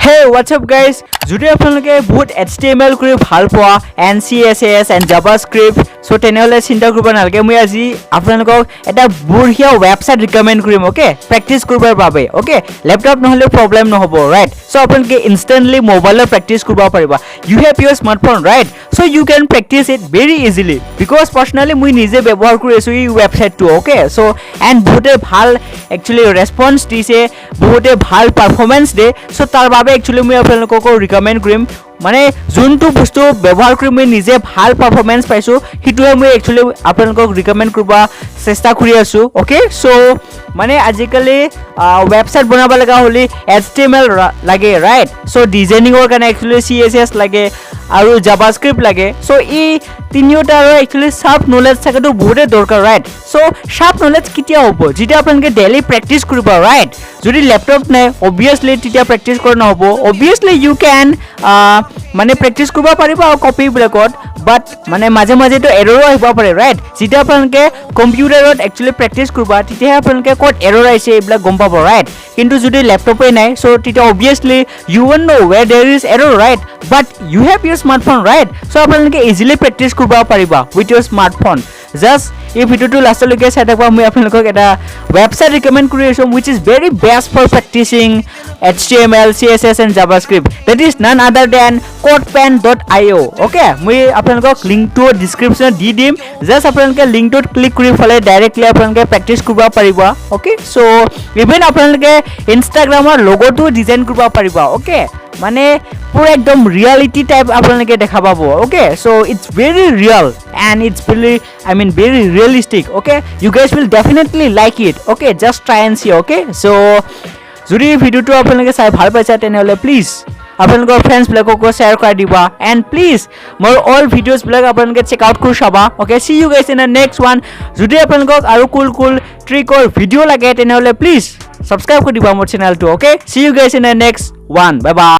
Hey, what's up guys? যদি আপোনালোকে বহুত HTML কৰি ভাল পোৱা and CSS and JavaScript so তেনেহলে চিন্তা কৰিব নালাগে মই আজি আপোনালোকক এটা বঢ়িয়া ওয়েবসাইট ৰিকমেন্ড কৰিম ওকে প্ৰেক্টিস কৰিবৰ বাবে ওকে ল্যাপটপ নহলে প্ৰবলেম নহব ৰাইট so আপোনালোকে ইনস্ট্যান্টলি মোবাইলত প্ৰেক্টিস কৰিব পাৰিবা you have your smartphone right so you can practice it very easily because personally মই নিজে ব্যৱহাৰ কৰি আছো এই ওয়েবসাইটটো ওকে so and বহুতে ভাল actually response দিছে বহুতে ভাল পারফরম্যান্স দে so তাৰ বাবে actually মই আপোনালোকক ৰিকমেন্ড কৰিম মানে যোনটো বস্তু ব্যৱহাৰ কৰি মই নিজে ভাল পাৰফৰম্যান্স পাইছো হিটোৱে মই actually আপোনালোকক ৰিকমেন্ড কৰবা চেষ্টা কৰি আছো ওকে সো মানে আজিকালি ওয়েবসাইট বনাব লগা হলি HTML লাগে ৰাইট সো ডিজাইনিংৰ কাৰণে actually CSS লাগে আৰু JavaScript লাগে সো ই তিনিওটাৰ actually sharp knowledge থাকাটো বহুত দৰকাৰ ৰাইট সো sharp knowledge কিতিয়া হ'ব যেটা আপোনালোকে ডেইলি প্ৰেক্টিস কৰিব ৰাইট যদি ল্যাপটপ নাই obviously তেতিয়া প্ৰেক্টিস কৰা নহব obviously you can মানে প্ৰেক্টিস কৰিব পাৰিবা কপি ব্লকত but মানে মাঝে মাঝে তো এৰৰ আহিব পাৰে ৰাইট যেটা আপোনালোকে কম্পিউটাৰত actually প্ৰেক্টিস কৰবা তেতিয়া আপোনালোকে কোড এৰৰ আইছে এইবিলাক গম পাব ৰাইট কিন্তু যদি ল্যাপটপে নাই সো তেতিয়া obviously you won't know where there is error right but you have your smartphone right so আপোনালোকে easily practice কৰিব পাৰিবা with your smartphone just এই ভিডিওটো লাষ্টলৈকে চাই থাকবা মই আপোনালোকক এটা ওয়েবসাইট ৰিকমেন্ড কৰি আছো which is very best for practicing HTML CSS and JavaScript that is none other than codepen.io okay মই আপোনালোকক লিংকটো ডেসক্ৰিপচনত দি দিম জাস্ট আপোনালোকে লিংকটোত ক্লিক কৰি ফলে ডাইৰেক্টলি আপোনালোকে প্ৰেক্টিস কৰিব পাৰিবা okay so even আপোনালোকে ইনষ্টাগ্ৰামৰ লোগোটো ডিজাইন কৰিব পাৰিবা okay মানে পুরো একদম রিয়ালিটি টাইপ আপনাদেরকে দেখা পাবো okay so it's very real and it's really I mean very realistic okay you guys will definitely like it okay just try and see okay so যদি ভিডিওটো আপোনালোকে চাই ভাল পাইছা তেনেহলে প্লিজ আপোনালোকৰ ফ্ৰেন্ডছ বিলাকক শেয়াৰ কৰি দিবা and please মোৰ all videos বিলাক আপোনালোকে চেক আউট কৰি চাবা okay see you guys in the next one যদি আপোনালোকক আৰু কুল ট্ৰিকৰ ভিডিও লাগে তেনেহলে প্লিজ subscribe কৰি দিবা মোৰ চেনেলটো okay see you guys in the next one bye bye